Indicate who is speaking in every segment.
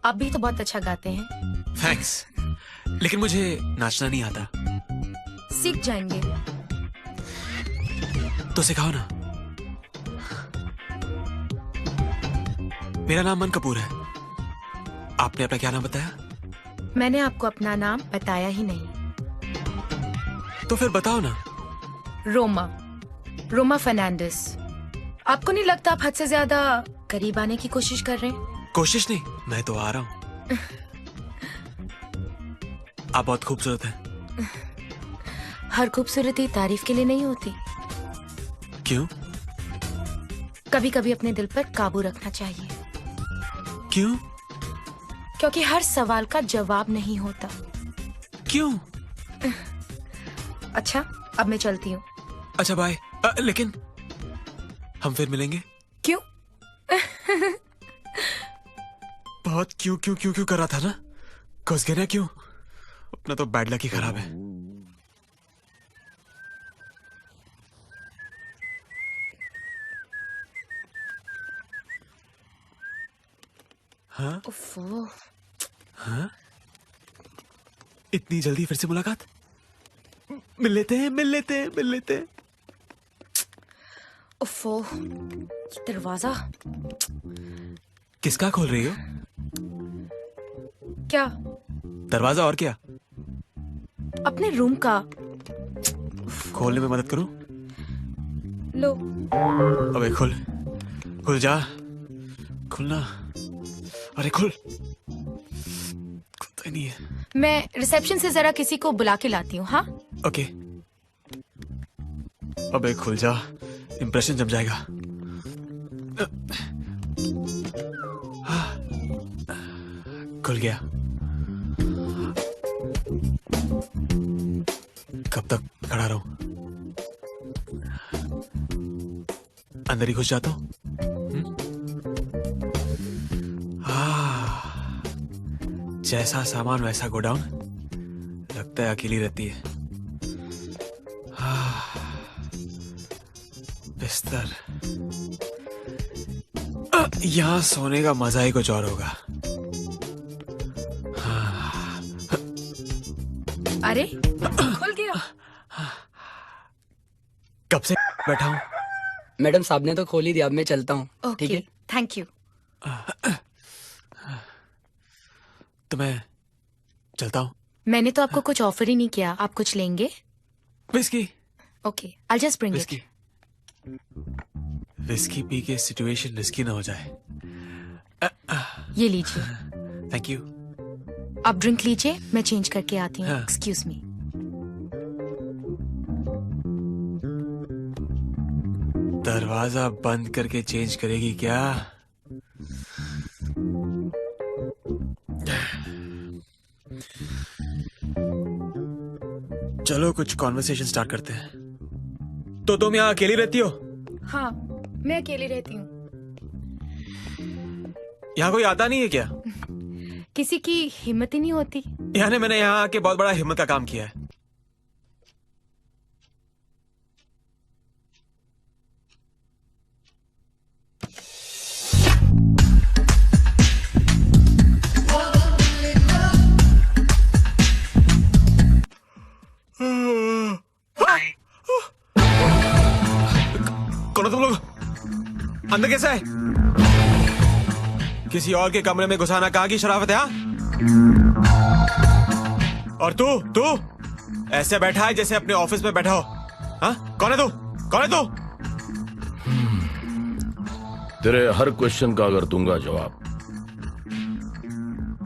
Speaker 1: आप भी तो बहुत अच्छा गाते हैं।
Speaker 2: थैंक्स, लेकिन मुझे नाचना नहीं आता।
Speaker 1: सीख जाएंगे।
Speaker 2: तो सिखाओ ना। मेरा नाम मन कपूर है। आपने अपना क्या नाम बताया?
Speaker 1: मैंने आपको अपना नाम बताया ही नहीं।
Speaker 2: तो फिर बताओ ना।
Speaker 1: रोमा फर्नांडिस। आपको नहीं लगता आप हद से ज्यादा करीब आने की कोशिश कर रहे हैं?
Speaker 2: कोशिश नहीं, मैं तो आ रहा हूँ। आप बहुत खूबसूरत हैं।
Speaker 1: हर खूबसूरती तारीफ के लिए नहीं होती।
Speaker 2: क्यों?
Speaker 1: कभी कभी अपने दिल पर काबू रखना चाहिए।
Speaker 2: क्यों?
Speaker 1: क्योंकि हर सवाल का जवाब नहीं होता।
Speaker 2: क्यों?
Speaker 1: अच्छा, अब मैं चलती हूँ।
Speaker 2: अच्छा बाय। लेकिन हम फिर मिलेंगे।
Speaker 1: क्यों?
Speaker 2: बहुत क्यों क्यों क्यों क्यों कर रहा था ना। घुस गया ना। क्यों? अपना तो बैड लक ही खराब है। हाँ?
Speaker 1: उफ़्फ़ो।
Speaker 2: हाँ? इतनी जल्दी फिर से मुलाकात? मिल लेते हैं।
Speaker 1: उफ़्फ़ो, ये दरवाजा।
Speaker 2: किसका खोल रही हो?
Speaker 1: क्या?
Speaker 2: दरवाजा और क्या?
Speaker 1: अपने रूम का।
Speaker 2: खोलने में मदद करूं?
Speaker 1: लो।
Speaker 2: अबे खुल जा। खुलना। अरे खुलता ही नहीं है।
Speaker 1: मैं रिसेप्शन से जरा किसी को बुला के लाती हूँ। हाँ?
Speaker 2: ओके। अबे खुल जा, इंप्रेशन जम जाएगा। खुल गया। कब तक खड़ा रहूं? अंदर ही घुस जाता हूं। जैसा सामान वैसा गोडाउन। लगता है अकेली रहती है। बिस्तर। यहाँ सोने का मजा ही कुछ और होगा।
Speaker 1: अरे खुल गया।
Speaker 2: कब से बैठा हूँ।
Speaker 3: मैडम साहब ने तो खोल ही दिया, अब मैं चलता हूँ। ठीक है,
Speaker 1: थैंक यू।
Speaker 2: तो मैं चलता हूँ।
Speaker 1: मैंने तो आपको कुछ ऑफर ही नहीं किया। आप कुछ लेंगे?
Speaker 2: Whisky.
Speaker 1: Okay, I just bring
Speaker 2: whisky.
Speaker 1: It.
Speaker 2: Whisky P के सिचुएशन रिस्की ना हो जाए।
Speaker 1: ये लीजिए।
Speaker 2: Thank you.
Speaker 1: आप ड्रिंक लीजिए, मैं चेंज करके आती हूँ।
Speaker 2: हाँ।
Speaker 1: Excuse me.
Speaker 2: दरवाजा बंद करके चेंज करेगी क्या? चलो कुछ कॉन्वर्सेशन स्टार्ट करते हैं। तो तुम यहाँ अकेली रहती हो?
Speaker 1: हाँ, मैं अकेली रहती हूँ।
Speaker 2: यहाँ कोई आता नहीं है क्या?
Speaker 1: किसी की हिम्मत ही नहीं होती।
Speaker 2: यानी मैंने यहाँ आके बहुत बड़ा हिम्मत का काम किया है। कौन हो तुम लोग? अंदर कैसे है? किसी और के कमरे में घुसाना कहाँ की शराफत है? हाँ? और तू ऐसे बैठा है जैसे अपने ऑफिस में बैठा हो। हाँ? कौन है तू?
Speaker 4: तेरे हर क्वेश्चन का अगर दूंगा जवाब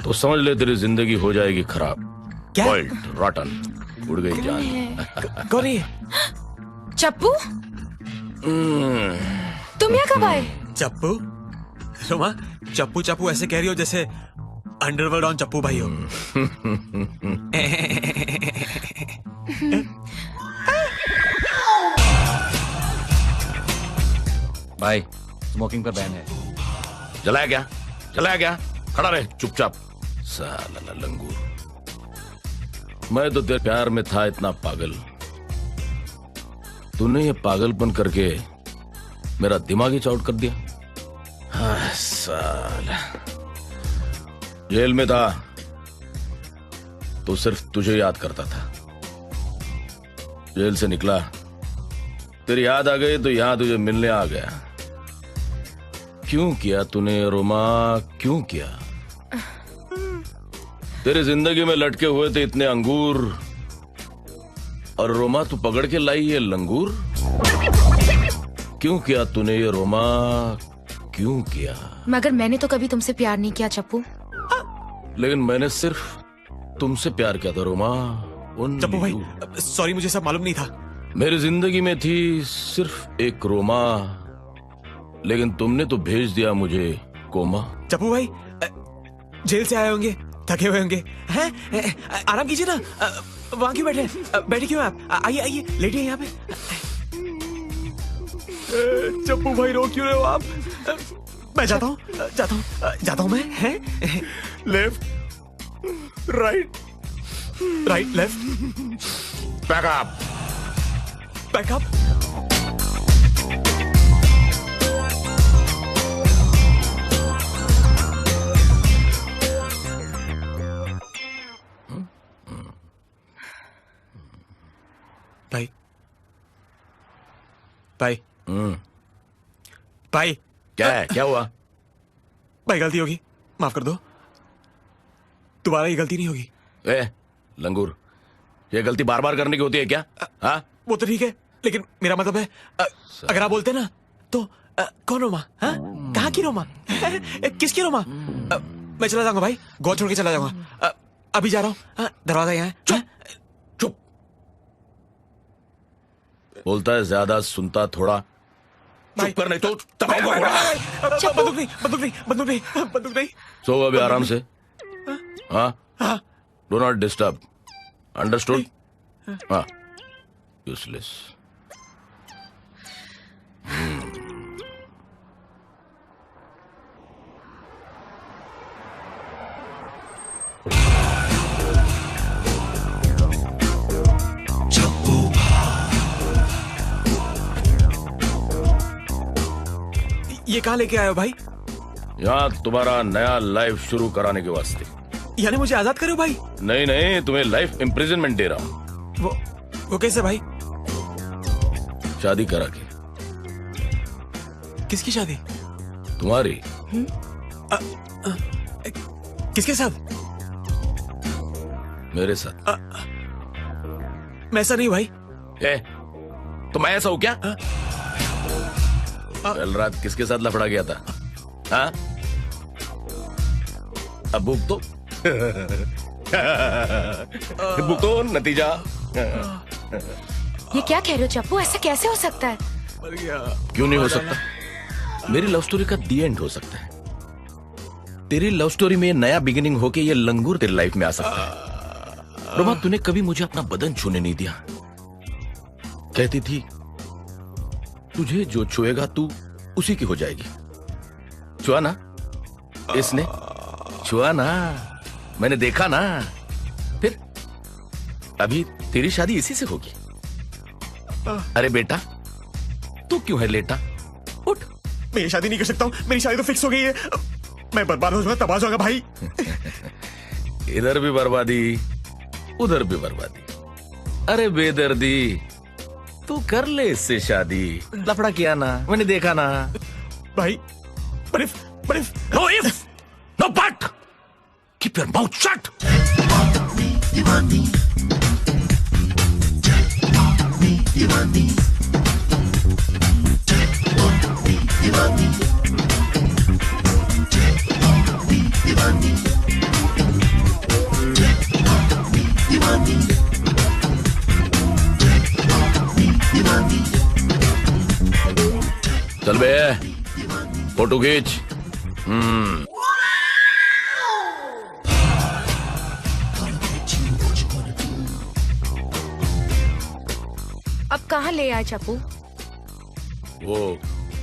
Speaker 4: तो समझ ले तेरी जिंदगी हो जाएगी खराब।
Speaker 2: क्या?
Speaker 4: रॉटन, उड़ गई जान।
Speaker 2: कौन है?
Speaker 1: चप्पू, तुम यहाँ कब आए?
Speaker 2: चप्पू? रोमा, चप्पू ऐसे कह रही हो जैसे अंडरवर्ल्ड ऑन चप्पू भाई हो।
Speaker 5: भाई स्मोकिंग पर बैन है।
Speaker 4: चलाया क्या? खड़ा रहे चुपचाप। साला लंगूर, मैं तो तेरे प्यार में था इतना पागल, तूने ये पागलपन करके मेरा दिमाग ही चौड़ कर दिया। हाँ, साला जेल में था तो सिर्फ तुझे याद करता था। जेल से निकला, तेरी याद आ गई तो यहां तुझे मिलने आ गया। क्यों किया तूने रोमा, क्यों किया? तेरी जिंदगी में लटके हुए थे इतने अंगूर, और रोमा तू पकड़ के लाई ये लंगूर। क्यों किया तूने ये रोमा, क्यों किया?
Speaker 1: मगर मैंने तो कभी तुमसे प्यार नहीं किया चप्पू।
Speaker 4: लेकिन मैंने सिर्फ तुमसे प्यार किया था रोमा।
Speaker 2: चप्पू भाई, सॉरी, मुझे सब मालूम नहीं था।
Speaker 4: मेरी जिंदगी में थी सिर्फ एक रोमा, लेकिन तुमने तो भेज दिया मुझे कोमा।
Speaker 2: चप्पू भाई, जेल से आए होंगे, थके हुए होंगे, हैं? आराम कीजिए ना, वहां क्यों बैठे? बैठे क्यों आप? आइए आइए, लेटिए यहाँ पे। चप्पू भाई, रो क्यों रहे हो आप? मैं जाता हूँ मैं, हैं? Left, right, right, left,
Speaker 4: back up.
Speaker 2: Backup. भाई, भाई, भाई,
Speaker 4: क्या है, क्या हुआ?
Speaker 2: भाई गलती होगी, माफ कर दो, दोबारा ये गलती नहीं होगी।
Speaker 4: ए लंगूर, ये गलती बार बार करने की होती है क्या? हाँ,
Speaker 2: वो तो ठीक है, लेकिन मेरा मतलब है, अगर आप बोलते ना तो कौन रोमा? हाँ, कहाँ की रोमा? किसकी रोमा? मैं चला जाऊंगा भाई, गोद छोड़ के चला जाऊंगा। अभी जा रहा हूँ, दरवाजा यहाँ है।
Speaker 4: चुप। बोलता है ज्यादा, सुनता थोड़ा। चुप कर, नहीं तो
Speaker 2: बंदूक नहीं, बंदूक नहीं, बंदूक नहीं, बंदूक नहीं।
Speaker 4: सो अभी आराम से। हाँ, डो नॉट डिस्टर्ब, अंडरस्टूड? हाँ, यूजलेस।
Speaker 2: ये कहाँ लेके आए हो भाई?
Speaker 4: यहाँ तुम्हारा नया लाइफ शुरू कराने के वास्ते।
Speaker 2: यानी मुझे आजाद करो भाई?
Speaker 4: नहीं नहीं, तुम्हें लाइफ इम्प्रिजनमेंट दे रहा हूँ।
Speaker 2: वो कैसे भाई?
Speaker 4: शादी करा के।
Speaker 2: किसकी शादी?
Speaker 4: तुम्हारी।
Speaker 2: किसके साथ?
Speaker 4: मेरे साथ।
Speaker 2: मैं ऐसा नहीं भाई।
Speaker 4: तो मैं ऐसा हूँ क्या? कल रात किसके साथ लफड़ा गया था? हाँ? अब भूख तो भूख तो नतीजा।
Speaker 1: ये क्या कह रहे हो चप्पू? ऐसा कैसे हो सकता है?
Speaker 4: क्यों नहीं हो सकता? मेरी लव स्टोरी का दी एंड हो सकता है। तेरी लव स्टोरी में नया बिगिनिंग होके ये लंगूर तेरी लाइफ में आ सकता है। रोमा, तूने कभी मुझे अपना बदन छूने नहीं दिया। कहती थी तुझे जो छुएगा तू उसी की हो जाएगी। छुआ ना इसने? छुआ ना, मैंने देखा ना। फिर अभी तेरी शादी इसी से होगी। अरे बेटा, तू क्यों है लेटा? उठ।
Speaker 2: मैं ये शादी नहीं कर सकता हूँ, मेरी शादी तो फिक्स हो गई है। मैं बर्बाद हो जाऊंगा, तबाह हो जाऊंगा भाई।
Speaker 4: इधर भी बर्बादी, उधर भी बर्बादी। अरे बेदर्दी, तू कर ले इससे शादी। लफड़ा किया ना, मैंने देखा ना।
Speaker 2: भाई, बर्फ,
Speaker 4: no if, no but, keep your mouth shut. चल बे, फोटो खींच।
Speaker 1: अब कहाँ ले आए चप्पू?
Speaker 4: वो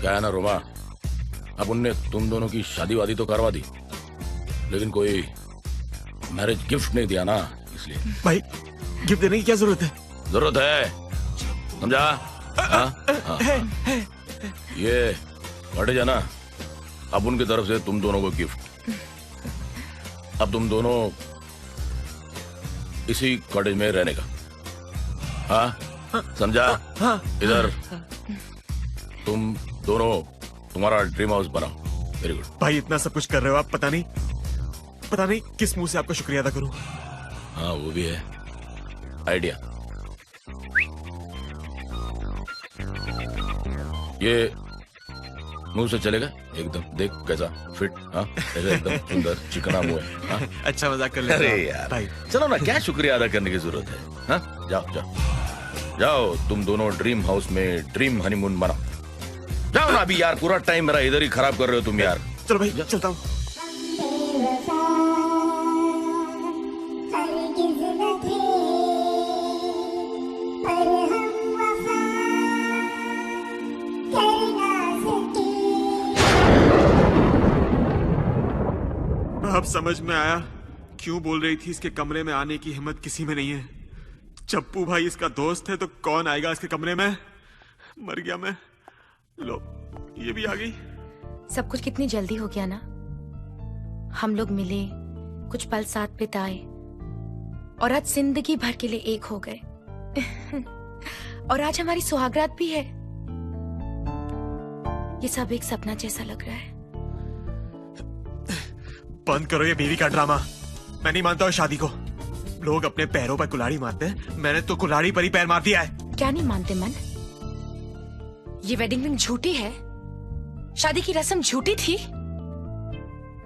Speaker 4: क्या है ना रोमा, अब उनने तुम दोनों की शादी वादी तो करवा दी, लेकिन कोई मैरिज गिफ्ट नहीं दिया ना, इसलिए।
Speaker 2: भाई, गिफ्ट देने की क्या जरूरत है?
Speaker 4: जरूरत है, समझा? हाँ? ये हट जाना, अब उनकी तरफ से तुम दोनों को गिफ्ट। अब तुम दोनों इसी कॉटेज में रहने का। हाँ समझा?
Speaker 2: हाँ।
Speaker 4: इधर तुम दोनों तुम्हारा ड्रीम हाउस बनाओ। Very good.
Speaker 2: भाई इतना सब कुछ कर रहे हो आप, पता नहीं किस मुंह से आपका शुक्रिया अदा करूं।
Speaker 4: हाँ वो भी है आइडिया। ये मुंह से चलेगा एकदम। देख कैसा फिट। हाँ ऐसा एकदम सुंदर चिकना मुंह है। हाँ?
Speaker 2: अच्छा मजाक कर लेते
Speaker 4: अरे
Speaker 2: हो
Speaker 4: यार
Speaker 2: भाई।
Speaker 4: चलो ना, क्या शुक्रिया अदा करने की जरूरत है। हाँ जाओ जाओ जाओ, तुम दोनों ड्रीम हाउस में ड्रीम हनीमून मनाओ। जाओ ना अभी यार, पूरा टाइम मेरा इधर ही खराब कर रहे हो तुम यार।
Speaker 2: चलो भाई चलता हूँ। अब समझ में आया क्यों बोल रही थी इसके कमरे में आने की हिम्मत किसी में नहीं है। चप्पू भाई इसका दोस्त है तो कौन आएगा इसके कमरे में। मर गया मैं। लो ये भी आ गई।
Speaker 1: सब कुछ कितनी जल्दी हो गया ना। हम लोग मिले, कुछ पल साथ बिताए और आज जिंदगी भर के लिए एक हो गए। और आज हमारी सुहागरात भी है। ये सब एक सपना जैसा लग रहा है।
Speaker 2: बंद करो ये बीवी का ड्रामा। मैं नहीं मानता हूँ शादी को। लोग अपने पैरों पर कुल्हाड़ी मारते हैं, मैंने तो कुल्हाड़ी पर ही पैर मार दिया है।
Speaker 1: क्या नहीं मानते मन? ये वेडिंग रिंग झूठी है, शादी की रस्म झूठी थी।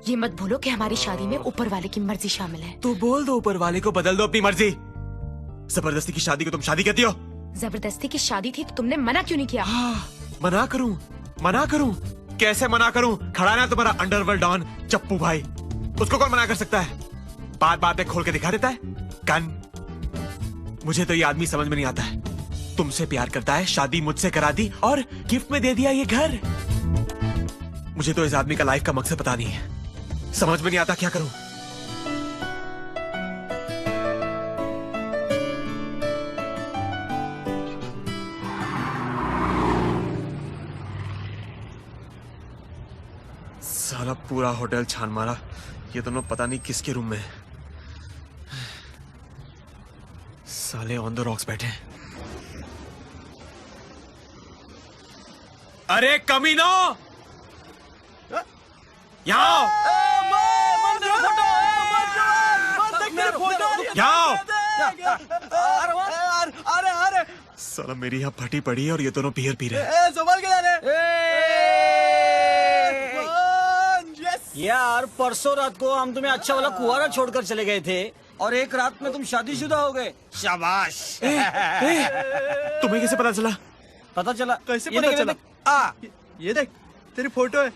Speaker 1: ये मत भूलो कि हमारी शादी में ऊपर वाले की मर्जी शामिल है।
Speaker 2: तो बोल दो ऊपर वाले को, बदल दो अपनी मर्जी। जबरदस्ती की शादी को तुम शादी कहती हो?
Speaker 1: जबरदस्ती की शादी थी तो तुमने मना क्यों नहीं किया?
Speaker 2: मना करूं? कैसे मना करूं? खड़ा ना तुम्हारा अंडरवर्ल्ड डॉन चप्पू भाई, उसको कौन मना कर सकता है? बात में खोल के दिखा देता है कान। मुझे तो ये आदमी समझ में नहीं आता है। तुमसे प्यार करता है, शादी मुझसे करा दी और गिफ्ट में दे दिया ये घर। मुझे तो इस आदमी का लाइफ का मकसद पता नहीं है। समझ में नहीं आता क्या करूं। साला पूरा होटल छान मारा, ये दोनों पता नहीं किसके रूम में है। साले ऑन द रॉक्स बैठे हैं। अरे कमीनो, यहाँ आओ। यहाँ आओ। साला मेरी यहाँ फटी पड़ी है और ये दोनों बियर पी रहे हैं।
Speaker 6: यार परसों रात को हम तुम्हें अच्छा वाला कुआरा छोड़कर चले गए थे और एक रात में तुम शादीशुदा हो गए। शाबाश।
Speaker 2: तुम्हें कैसे पता चला?
Speaker 6: पता चला
Speaker 2: कैसे
Speaker 6: ये
Speaker 2: पता
Speaker 6: देख,
Speaker 2: चला?
Speaker 6: ये देख तेरी फोटो है।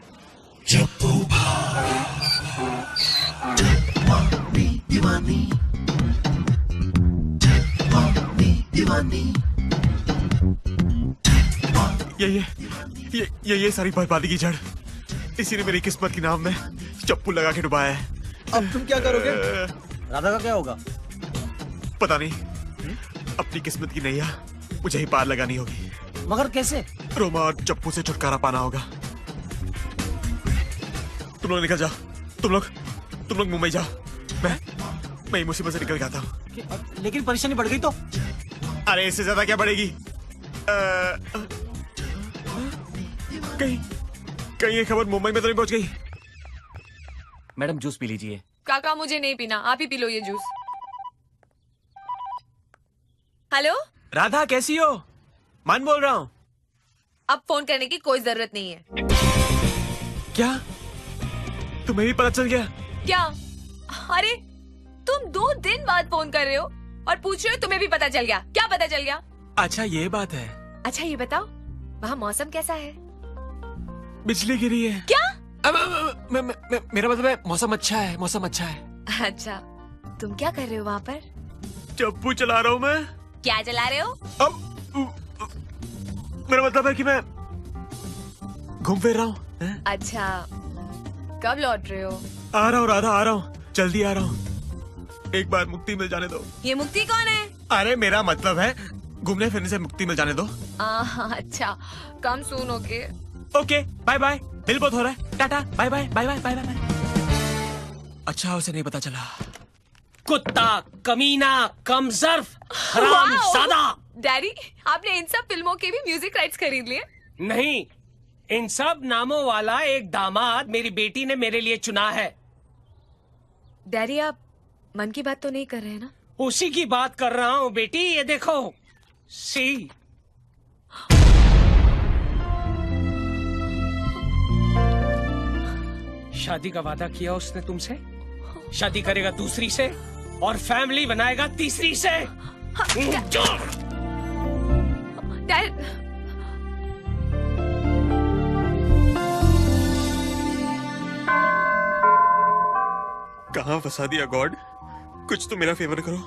Speaker 6: ये
Speaker 2: सारी बर्बादी की जड़ इसी ने मेरी किस्मत की नाम में चप्पू लगा के डुबाया है।
Speaker 6: अब तुम क्या करोगे? राधा का क्या होगा?
Speaker 2: पता नहीं। अपनी किस्मत की नैया मुझे ही पार लगानी होगी।
Speaker 6: मगर कैसे?
Speaker 2: रोमा और चप्पू से छुटकारा पाना होगा। तुम लोग निकल जाओ। तुम लोग मुंबई जाओ। मैं मुसीबत से निकल के आता हूँ।
Speaker 6: लेकिन परेशानी बढ़ गई तो?
Speaker 2: अरे इससे ज्यादा क्या बढ़ेगी? कहीं ये खबर मुंबई में तो नहीं पहुंच गई?
Speaker 5: मैडम जूस पी लीजिए।
Speaker 7: काका मुझे नहीं पीना, आप ही पी लो ये जूस। हेलो
Speaker 2: राधा कैसी हो? मन बोल रहा हूँ।
Speaker 7: अब फोन करने की कोई जरूरत नहीं है।
Speaker 2: क्या तुम्हें भी पता चल गया?
Speaker 7: क्या? अरे तुम 2 दिन बाद फोन कर रहे हो और पूछ रहे हो तुम्हें भी पता चल गया? क्या पता चल गया?
Speaker 2: अच्छा ये बात है।
Speaker 7: अच्छा ये बताओ वहाँ मौसम कैसा है?
Speaker 2: बिजली गिरी है।
Speaker 7: क्या?
Speaker 2: मेरा मतलब है मौसम अच्छा है, मौसम अच्छा है।
Speaker 7: अच्छा तुम क्या कर रहे हो वहाँ पर?
Speaker 2: चप्पू चला रहा हूँ मैं।
Speaker 7: क्या चला रहे हो?
Speaker 2: मेरा मतलब है कि मैं घूम फिर रहा हूँ।
Speaker 7: अच्छा कब लौट रहे हो?
Speaker 2: आ रहा हूँ राधा, आ रहा हूँ, जल्दी आ रहा हूँ। एक बार मुक्ति मिल जाने दो।
Speaker 7: ये मुक्ति कौन है?
Speaker 2: अरे मेरा मतलब है घूमने फिरने से मुक्ति मिल जाने दो।
Speaker 7: अच्छा come soon okay.
Speaker 2: Okay bye bye. Bill बहुत हो रहा है। Tata bye bye bye bye bye bye. अच्छा उसे नहीं पता चला।
Speaker 6: कुत्ता, कमीना, कमजर्फ, हरामजादा।
Speaker 7: डैडी, आपने इन सब फिल्मों के भी म्यूजिक राइट्स खरीद लिए?
Speaker 6: नहीं, इन सब नामों वाला एक दामाद मेरी बेटी ने मेरे लिए चुना है।
Speaker 7: डैडी, आप मन की बात तो नहीं कर रहे हैं ना?
Speaker 6: उसी की बात कर रहा हूँ बेटी, ये देखो। सी शादी का वादा किया उसने तुमसे, शादी करेगा दूसरी से और फैमिली बनाएगा तीसरी से।
Speaker 7: डैड,
Speaker 2: कहाँ फंसा दिया गॉड? कुछ तो मेरा फेवर करो,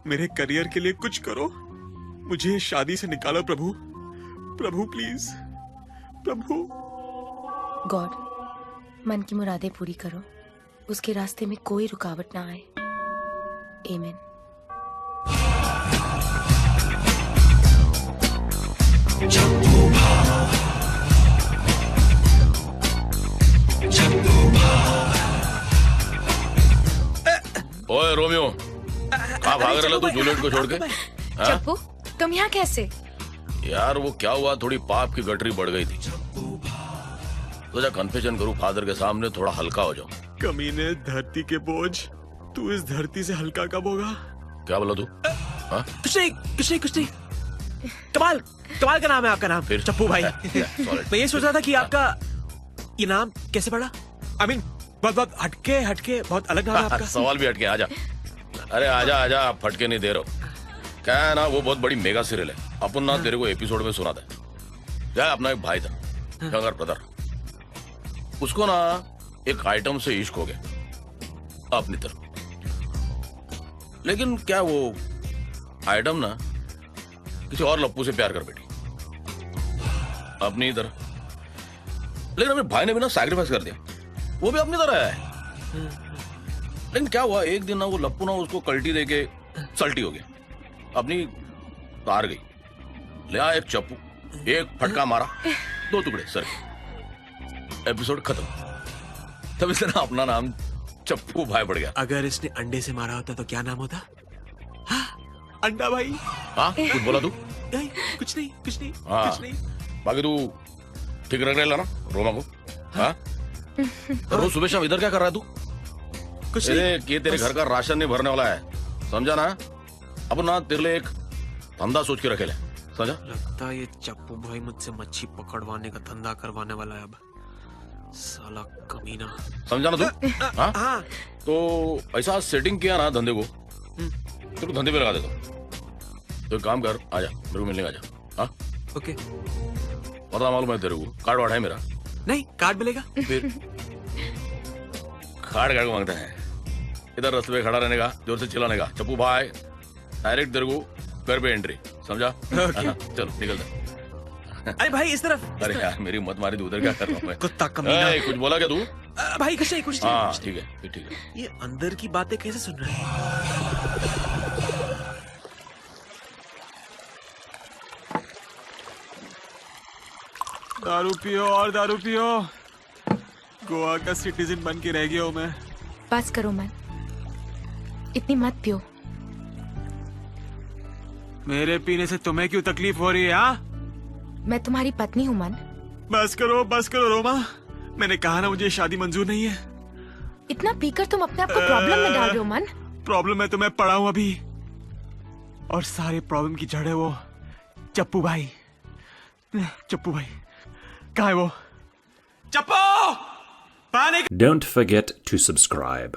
Speaker 2: मेरे करियर के लिए कुछ करो, मुझे शादी से निकालो प्रभु, प्रभु प्लीज, प्रभु।
Speaker 1: गॉड, मन की मुरादें पूरी करो, उसके रास्ते में कोई रुकावट ना आए। आमीन।
Speaker 4: ओए रोमियो, कहाँ भाग रहा तू जूलियट को छोड़ के? हाँ?
Speaker 1: चप्पू, तुम यहाँ कैसे?
Speaker 4: यार वो क्या हुआ, थोड़ी पाप की गठरी बढ़ गई थी, तो कन्फेशन करूं फादर के सामने, थोड़ा हल्का हो जाओ।
Speaker 2: कमीने, धरती के बोझ, तू इस धरती से हल्का कब होगा?
Speaker 4: क्या बोला तू? हाँ?
Speaker 2: कुछ नहीं, कुछ नहीं, कुछ नहीं। कमाल, कमाल का नाम है आपका नाम,
Speaker 4: फिर?
Speaker 2: चप्पू भाई।
Speaker 4: Solid.
Speaker 2: मैं ये सोच रहा था कि आपका ये नाम कैसे पड़ा? I mean, बहुत हटके बहुत अलग नाम है आपका।
Speaker 4: सवाल भी हटके, आजा। अरे आजा आजा, आप फटके नहीं दे रहे हो। क्या है ना, वो बहुत बड़ी मेगा सीरियल है, अपन ना तेरे को एपिसोड में सुना था। क्या, अपना एक भाई था, यंगर ब्रदर, उसको ना एक आइटम से इश्क हो गया अपनी तरफ। लेकिन क्या वो आइटम ना किसी और लप्पू से प्यार कर बैठी अपनी तरह। लेकिन अपने भाई ने भी ना सैक्रिफाइस कर दिया, वो भी अपनी तरह है। लेकिन क्या हुआ, एक दिन ना वो लप्पू ना उसको कल्टी देके सल्टी हो गया, अपनी तार गई, ले आया एक चप्पू, एक फटका मारा, 2 टुकड़े सर के। एपिसोड खत्म। तब इसने ना अपना नाम चप्पू भाई पड़ गया।
Speaker 2: अगर इसने अंडे से मारा होता तो क्या नाम होता? हाँ, अंडा भाई।
Speaker 4: हाँ, कुछ बोला तू?
Speaker 2: नहीं, कुछ नहीं, कुछ नहीं,
Speaker 4: हाँ।
Speaker 2: कुछ नहीं।
Speaker 4: बाकी तू ठीक रख रहा ना रोमा को? हाँ? रोज सुबह शाम इधर क्या कर रहा है तू?
Speaker 2: कुछ
Speaker 4: अरे
Speaker 2: नहीं।
Speaker 4: ये तेरे घर का राशन नहीं भरने वाला है, समझा ना? अब ना तेरे लिए एक धंधा सोच के रखे ले, समझा?
Speaker 2: लगता है ये चप्पू भाई मुझसे मच्छी पकड़वाने का धंधा करवाने वाला है अब, साला कमीना।
Speaker 4: समझा ना तू? हाँ?
Speaker 2: हाँ।
Speaker 4: तो ऐसा सेटिंग किया ना धंधे को, तेरे को धंधे पे लगा देता हूँ। तो एक काम कर, आजा मेरे को मिलने का, आजा। हाँ?
Speaker 2: ओके।
Speaker 4: पता मालूम है तेरे को, कार्ड वार्ड है मेरा?
Speaker 2: नहीं, कार्ड मिलेगा?
Speaker 4: फिर कार्ड को मांगता है? इधर रास्ते पे खड़ा रहने का, जोर से चिल्लाने का, चप्पू भाई, डायरेक्ट तेरे को घर पे एंट्री, समझा?
Speaker 2: ओके।
Speaker 4: चलो निकल जा।
Speaker 2: अरे भाई इस तरफ।
Speaker 4: अरे यार मेरी मत मारी, तू उधर क्या कर रहा हूँ मैं?
Speaker 2: कुत्ता कमीना।
Speaker 4: कुछ बोला क्या तू?
Speaker 2: भाई कुछ नहीं, कुछ नहीं।
Speaker 4: हाँ ठीक है, फिर ठीक है।
Speaker 2: ये अंदर की बातें कैसे सुन रहा है? दारू पियो और दारू पियो, गोवा का सिटीजन बन के रह गया हूँ मैं।
Speaker 1: बस करो मन, इतनी मत पियो।
Speaker 2: मेरे पीने से तुम्हें क्यों तकलीफ हो रही है? हाँ,
Speaker 1: मैं तुम्हारी पत्नी हूँ मन।
Speaker 2: बस करो रोमा, मैंने कहा ना मुझे शादी मंजूर नहीं है।
Speaker 1: इतना पीकर तुम अपने आप को प्रॉब्लम में डाल रहे हो मन।
Speaker 2: प्रॉब्लम है तो मैं पड़ा हूं अभी, और सारे प्रॉब्लम की जड़ है वो चप्पू भाई। चप्पू भाई कहाँ है वो? चप्पू! पानी।
Speaker 8: Don't forget to subscribe.